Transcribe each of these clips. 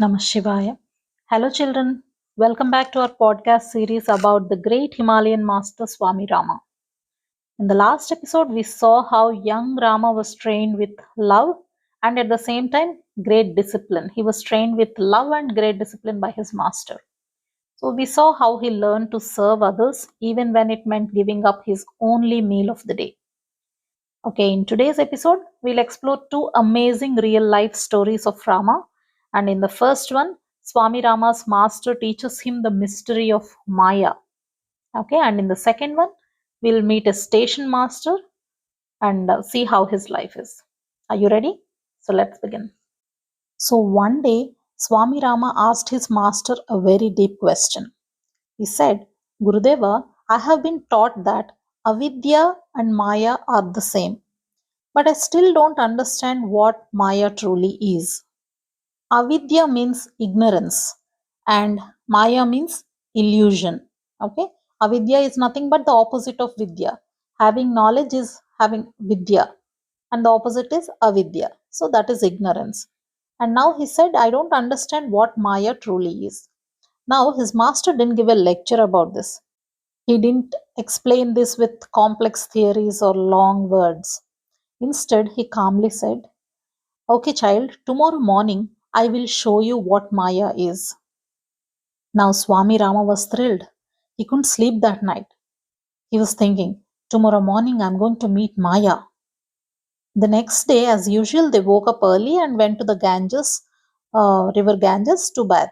Namah Shivaya. Hello, children. Welcome back to our podcast series about the great Himalayan master Swami Rama. In the last episode, we saw how young Rama was trained with love and at the same time, great discipline. He was trained with love and great discipline by his master. So, we saw how he learned to serve others even when it meant giving up his only meal of the day. Okay, in today's episode, we'll explore two amazing real life stories of Rama. And in the first one, Swami Rama's master teaches him the mystery of Maya. Okay, and in the second one, we'll meet a station master and see how his life is. Are you ready? So let's begin. So one day, Swami Rama asked his master a very deep question. He said, Gurudeva, I have been taught that avidya and Maya are the same. But I still don't understand what Maya truly is. Avidya means ignorance and Maya means illusion. Okay? Avidya is nothing but the opposite of Vidya. Having knowledge is having Vidya and the opposite is avidya. So that is ignorance. And now he said, I don't understand what Maya truly is. Now his master didn't give a lecture about this. He didn't explain this with complex theories or long words. Instead, he calmly said, Okay, child, tomorrow morning I will show you what Maya is. Now, Swami Rama was thrilled. He couldn't sleep that night. He was thinking, Tomorrow morning I'm going to meet Maya. The next day, as usual, they woke up early and went to the river Ganges to bath.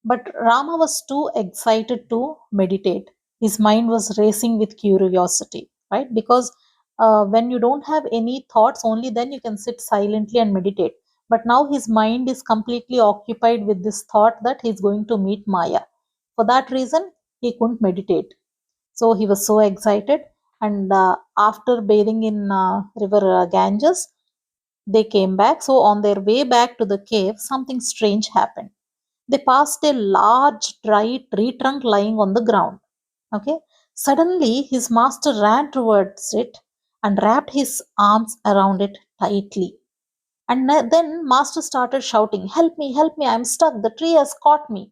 But Rama was too excited to meditate. His mind was racing with curiosity, right? Because when you don't have any thoughts, only then you can sit silently and meditate. But now his mind is completely occupied with this thought that he's going to meet Maya. For that reason, he couldn't meditate. So he was so excited. And after bathing in river Ganges, they came back. So on their way back to the cave, something strange happened. They passed a large dry tree trunk lying on the ground. Okay. Suddenly, his master ran towards it and wrapped his arms around it tightly. And then master started shouting, help me, I'm stuck, the tree has caught me.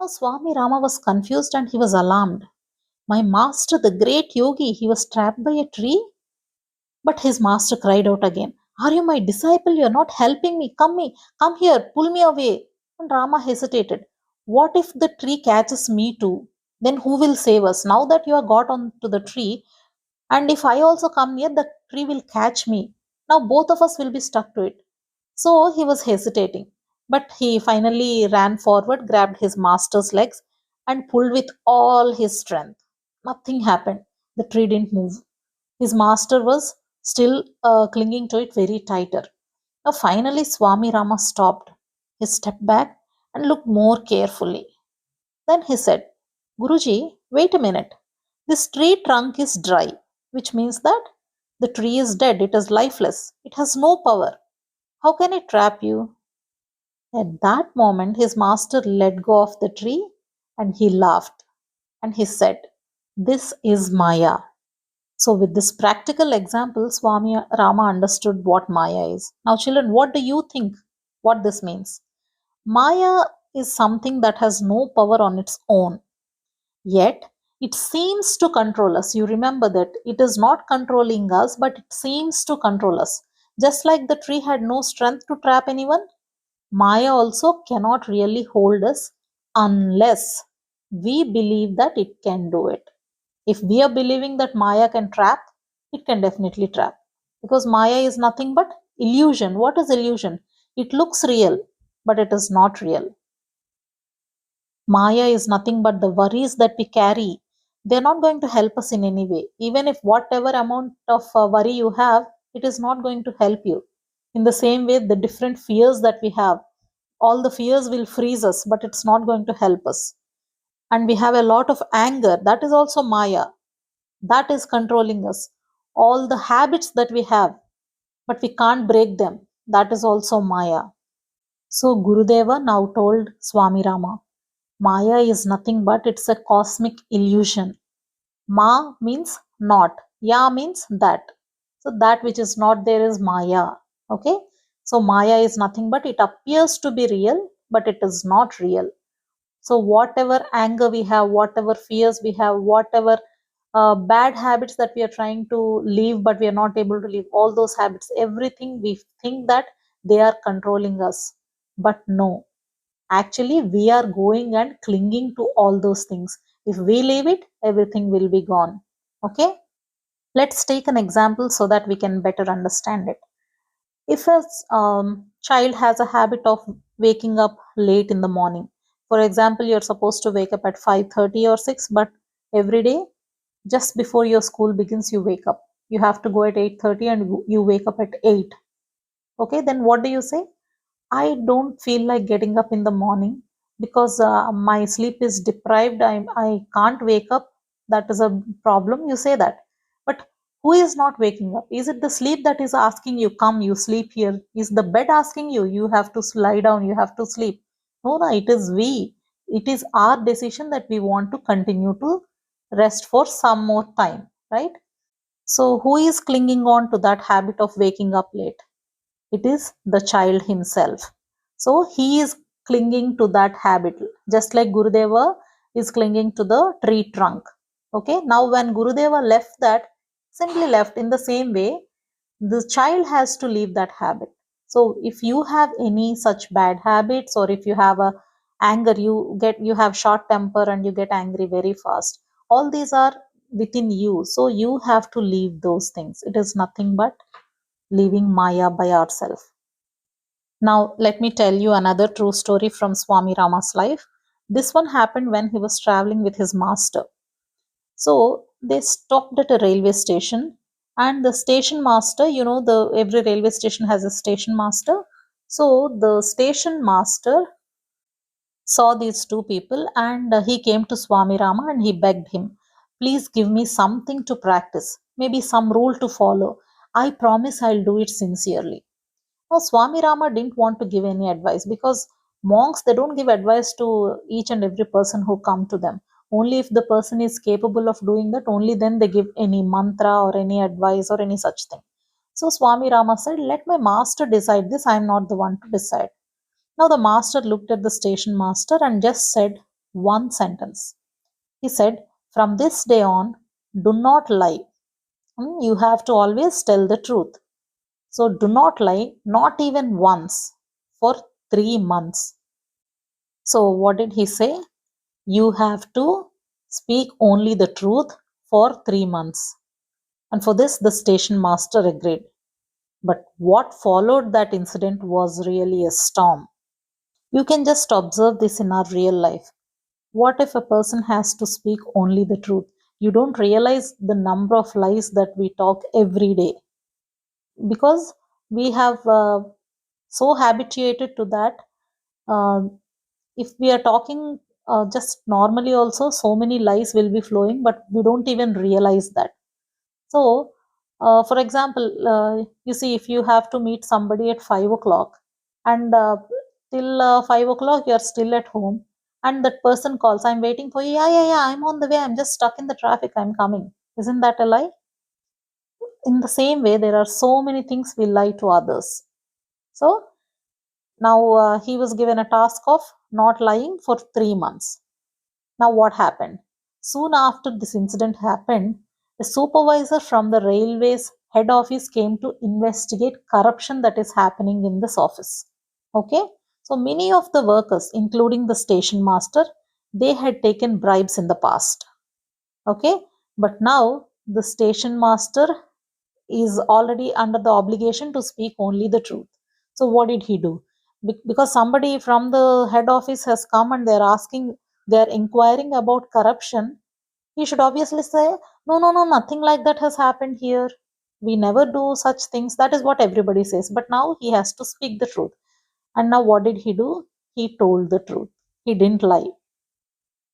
Now Swami Rama was confused and he was alarmed. My master, the great yogi, he was trapped by a tree? But his master cried out again, Are you my disciple? You are not helping me. Come here, pull me away. And Rama hesitated. What if the tree catches me too? Then who will save us? Now that you have got onto the tree, and if I also come near, the tree will catch me. Now both of us will be stuck to it. So he was hesitating. But he finally ran forward, grabbed his master's legs, and pulled with all his strength. Nothing happened. The tree didn't move. His master was still clinging to it very tighter. Now, finally, Swami Rama stopped. He stepped back and looked more carefully. Then he said, Guruji, wait a minute. This tree trunk is dry, which means that the tree is dead. It is lifeless. It has no power. How can it trap you? At that moment, his master let go of the tree and he laughed. And he said, This is Maya. So, with this practical example, Swami Rama understood what Maya is. Now, children, what do you think what this means? Maya is something that has no power on its own, yet it seems to control us. You remember that it is not controlling us, but it seems to control us. Just like the tree had no strength to trap anyone, Maya also cannot really hold us unless we believe that it can do it. If we are believing that Maya can trap, it can definitely trap. Because Maya is nothing but illusion. What is illusion? It looks real, but it is not real. Maya is nothing but the worries that we carry. They are not going to help us in any way. Even if whatever amount of worry you have, it is not going to help you. In the same way, the different fears that we have, all the fears will freeze us, but it's not going to help us. And we have a lot of anger. That is also Maya. That is controlling us. All the habits that we have, but we can't break them. That is also Maya. So Gurudeva now told Swami Rama, Maya is nothing but it's a cosmic illusion. Ma means not. Ya means that. So that which is not there is Maya. Okay. So Maya is nothing but it appears to be real, but it is not real. So whatever anger we have, whatever fears we have, whatever bad habits that we are trying to leave but we are not able to leave, all those habits, everything, we think that they are controlling us. But no, actually we are going and clinging to all those things. If we leave it, everything will be gone. Okay, let's take an example so that we can better understand it. If a child has a habit of waking up late in the morning, for example, you're supposed to wake up at 5:30 or 6, but every day just before your school begins you wake up, you have to go at 8:30 and you wake up at 8. Okay, then what do you say? I don't feel like getting up in the morning because my sleep is deprived. I can't wake up. That is a problem. You say that. But who is not waking up? Is it the sleep that is asking you, come, you sleep here? Is the bed asking you, you have to lie down, you have to sleep? No, no, it is we. It is our decision that we want to continue to rest for some more time, right? So, who is clinging on to that habit of waking up late? It is the child himself. So he is clinging to that habit, just like Gurudeva is clinging to the tree trunk. Okay, now when Gurudeva left that, simply left in the same way, the child has to leave that habit. So if you have any such bad habits, or if you have a anger, you have short temper and you get angry very fast, all these are within you. So you have to leave those things. It is nothing but leaving Maya by ourselves. Now, let me tell you another true story from Swami Rama's life. This one happened when he was traveling with his master. So, they stopped at a railway station, and the station master, the every railway station has a station master. So, the station master saw these two people, and he came to Swami Rama and he begged him, please give me something to practice, maybe some rule to follow. I promise I'll do it sincerely. Now, Swami Rama didn't want to give any advice because monks, they don't give advice to each and every person who come to them. Only if the person is capable of doing that, only then they give any mantra or any advice or any such thing. So Swami Rama said, let my master decide this. I am not the one to decide. Now the master looked at the station master and just said one sentence. He said, from this day on, do not lie. You have to always tell the truth. So do not lie, not even once, for 3 months. So what did he say? You have to speak only the truth for 3 months. And for this, the station master agreed. But what followed that incident was really a storm. You can just observe this in our real life. What if a person has to speak only the truth? You don't realize the number of lies that we talk every day because we have so habituated to that. Uh, if we are talking just normally, also, so many lies will be flowing, but we don't even realize that. So, for example, you see, if you have to meet somebody at 5 o'clock and till 5 o'clock you're still at home, and that person calls, I'm waiting for you. Yeah, yeah, yeah, I'm on the way. I'm just stuck in the traffic. I'm coming. Isn't that a lie? In the same way, there are so many things we lie to others. So, now he was given a task of not lying for 3 months. Now, what happened? Soon after this incident happened, a supervisor from the railways head office came to investigate corruption that is happening in this office. Okay, so many of the workers, including the station master, they had taken bribes in the past. Okay, but now the station master is already under the obligation to speak only the truth. So what did he do? Because somebody from the head office has come and they're inquiring about corruption, he should obviously say, no, no, no, nothing like that has happened here. We never do such things. That is what everybody says. But now he has to speak the truth. And now what did he do? He told the truth. He didn't lie,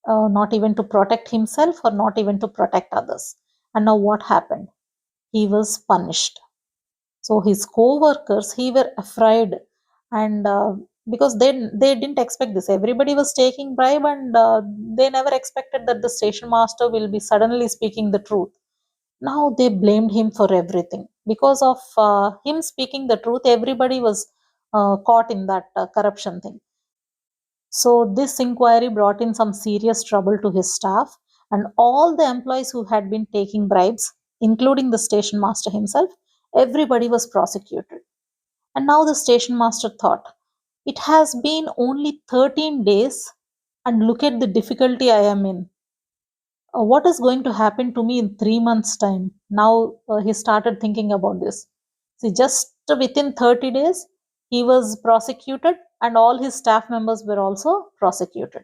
not even to protect himself or not even to protect others. And now what happened? He was punished. So his co-workers, he were afraid, and because they didn't expect this. Everybody was taking bribe, and they never expected that the station master will be suddenly speaking the truth. Now they blamed him for everything. Because of him speaking the truth, everybody was caught in that corruption thing. So this inquiry brought in some serious trouble to his staff, and all the employees who had been taking bribes, including the station master himself, everybody was prosecuted. And now the station master thought, it has been only 13 days, and look at the difficulty I am in. What is going to happen to me in 3 months' time? Now he started thinking about this. See, just within 30 days, he was prosecuted, and all his staff members were also prosecuted.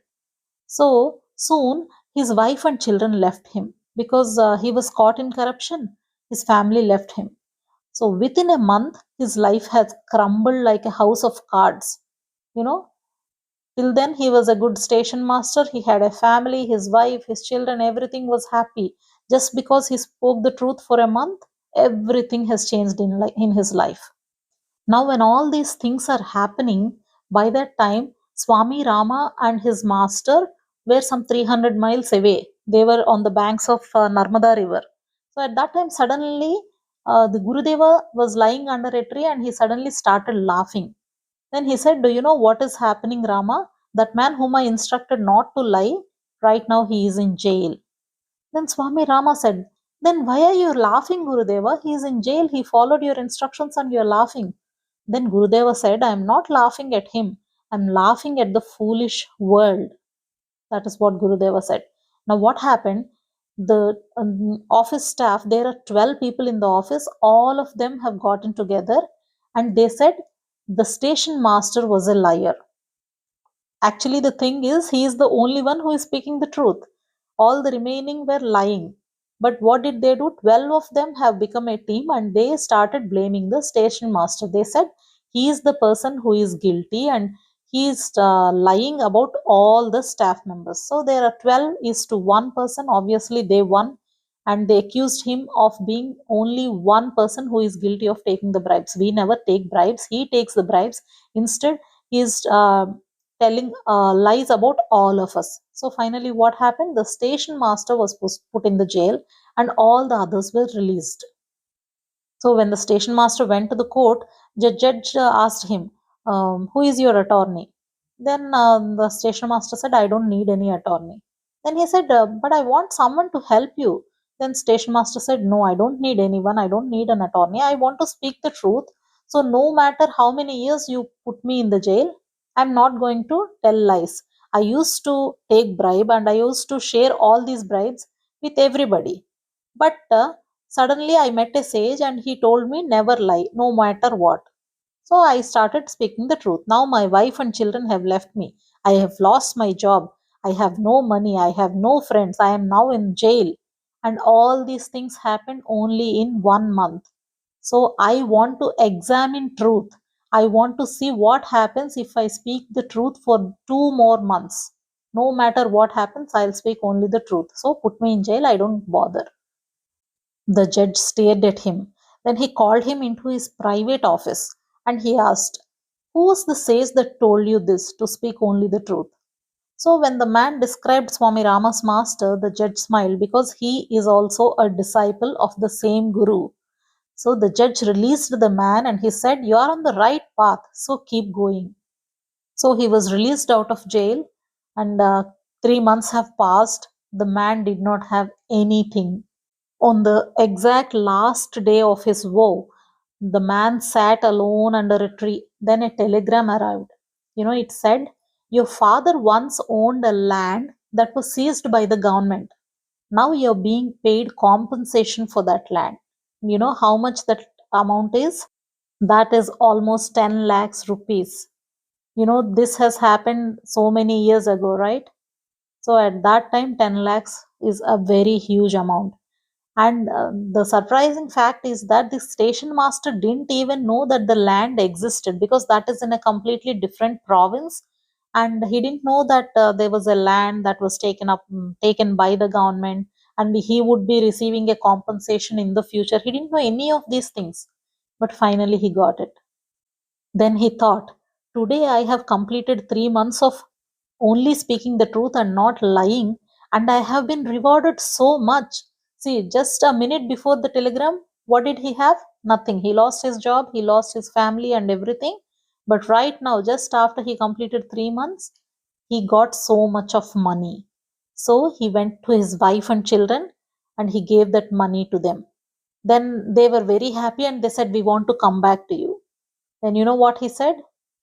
So soon, his wife and children left him because he was caught in corruption. His family left him. So within a month, his life has crumbled like a house of cards. You know, till then he was a good station master. He had a family, his wife, his children, everything was happy. Just because he spoke the truth for a month, everything has changed in his life. Now, when all these things are happening, by that time, Swami Rama and his master were some 300 miles away. They were on the banks of Narmada River. So, at that time, suddenly the Gurudeva was lying under a tree and he suddenly started laughing. Then he said, do you know what is happening, Rama? That man whom I instructed not to lie, right now he is in jail. Then Swami Rama said, then why are you laughing, Gurudeva? He is in jail. He followed your instructions and you are laughing. Then Gurudeva said, I am not laughing at him. I am laughing at the foolish world. That is what Gurudeva said. Now, what happened? The office staff, there are 12 people in the office, all of them have gotten together and they said the station master was a liar. Actually, the thing is, he is the only one who is speaking the truth. All the remaining were lying. But what did they do? 12 of them have become a team and they started blaming the station master. They said he is the person who is guilty and he is lying about all the staff members. So there are 12 is to one person. Obviously, they won and they accused him of being only one person who is guilty of taking the bribes. We never take bribes. He takes the bribes. Instead, he is telling lies about all of us. So finally, what happened? The station master was put in the jail, and all the others were released. So when the station master went to the court, the judge asked him, "Who is your attorney?" Then the station master said, "I don't need any attorney." Then he said, "But I want someone to help you." Then station master said, "No, I don't need anyone. I don't need an attorney. I want to speak the truth. So no matter how many years you put me in the jail, I'm not going to tell lies. I used to take bribe and I used to share all these bribes with everybody. But suddenly I met a sage and he told me never lie, no matter what. So I started speaking the truth. Now my wife and children have left me. I have lost my job. I have no money. I have no friends. I am now in jail. And all these things happened only in 1 month. So I want to examine truth. I want to see what happens if I speak the truth for 2 more months. No matter what happens, I'll speak only the truth. So put me in jail. I don't bother." The judge stared at him. Then he called him into his private office and he asked, "Who was the sage that told you this, to speak only the truth?" So, when the man described Swami Rama's master, the judge smiled because he is also a disciple of the same Guru. So, the judge released the man and he said, "You are on the right path, so keep going." So, he was released out of jail, and 3 months have passed. The man did not have anything. On the exact last day of his woe, the man sat alone under a tree. Then a telegram arrived. It said, "Your father once owned a land that was seized by the government. Now you're being paid compensation for that land." You know how much that amount is? That is almost 10 lakhs rupees. This has happened so many years ago, right? So at that time, 10 lakhs is a very huge amount. And the surprising fact is that the station master didn't even know that the land existed because that is in a completely different province. And he didn't know that there was a land that was taken by the government, and he would be receiving a compensation in the future. He didn't know any of these things, but finally he got it. Then he thought, "Today I have completed 3 months of only speaking the truth and not lying, and I have been rewarded so much." See, just a minute before the telegram, what did he have? Nothing. He lost his job, he lost his family and everything. But right now, just after he completed 3 months, he got so much of money. So he went to his wife and children and he gave that money to them. Then they were very happy and they said, "We want to come back to you." Then you know what he said?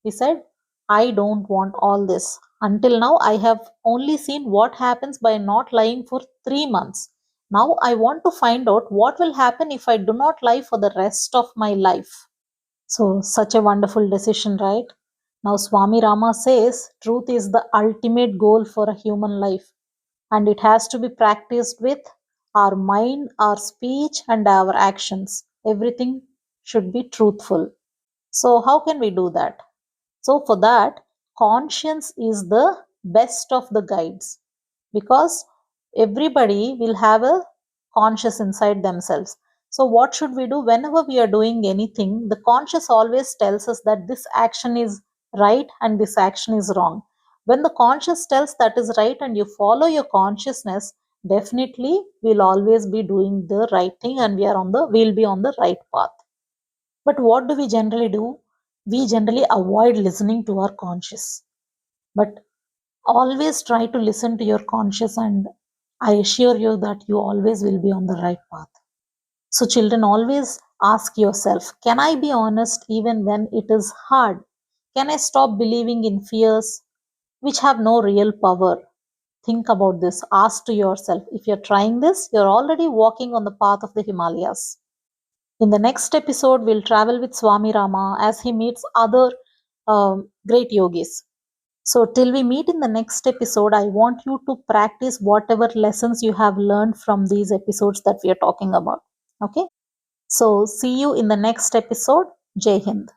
He said, "I don't want all this. Until now, I have only seen what happens by not lying for 3 months. Now I want to find out what will happen if I do not lie for the rest of my life." So, such a wonderful decision, right? Now, Swami Rama says truth is the ultimate goal for a human life, and it has to be practiced with our mind, our speech, and our actions. Everything should be truthful. So, how can we do that? So, for that, conscience is the best of the guides because everybody will have a conscious inside themselves. So, what should we do whenever we are doing anything? The conscious always tells us that this action is right and this action is wrong. When the conscious tells that is right and you follow your consciousness, definitely we'll always be doing the right thing and we'll be on the right path. But what do we generally do? We generally avoid listening to our conscious. But always try to listen to your conscious, and I assure you that you always will be on the right path. So, children, always ask yourself, can I be honest even when it is hard? Can I stop believing in fears which have no real power? Think about this. Ask to yourself. If you're trying this, you're already walking on the path of the Himalayas. In the next episode, we'll travel with Swami Rama as he meets other great yogis. So, till we meet in the next episode, I want you to practice whatever lessons you have learned from these episodes that we are talking about. Okay? So, see you in the next episode. Jai Hind.